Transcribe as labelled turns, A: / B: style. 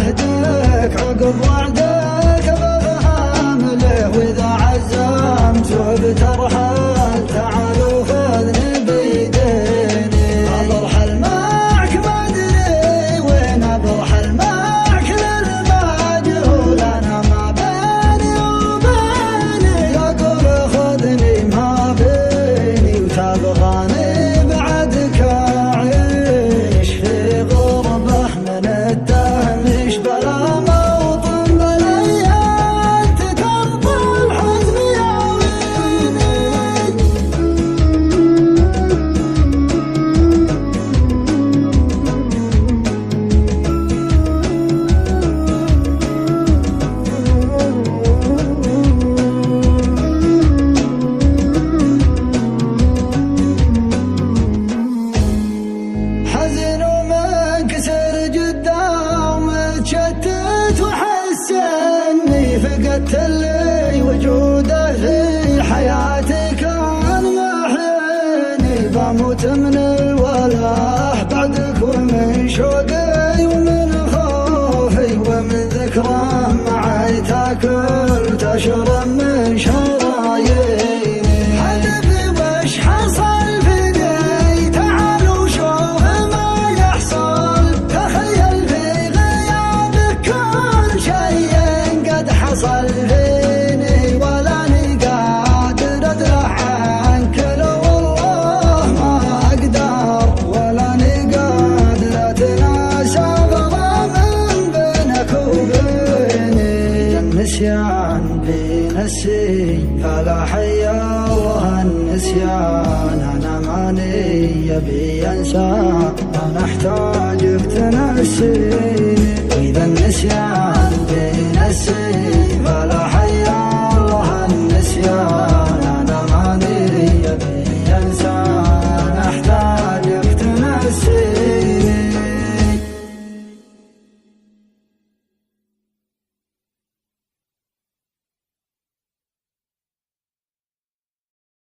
A: عهدك عقب وعدك بفهم له، وإذا عزمت وبترحل تعال وخذني بيديني. أبرحل معك ما أدري وين أبرحل معك للمجهول، أنا ما بيني وبيني يقول خذني ما بيني، وتبغاني بعدك أعيش في غربة من التهميش بلا موطن بليات ترضى الحزن يعويني. حزن ومنكسر قدام متشتت وحس اني فقدت اللي وجوده في حياتي كان محيني. بموت من الولاء بعدك ومن شوقي ومن خوفي ومن ذكرى معي تاكل تشرب من شراييني. حدثي وش حصل فيني تعال وشوف ما يحصل، تخيل في غيابك كل شيء قد حصل فيني، ولاني قادر ادرع عنك لو والله ما اقدر، ولاني قادر اتناسى بضا من بينك وبيني. النسيان بنسي فلا حي الله النسيان، انا ماني يبي انسى انا احتاجك تنسيني.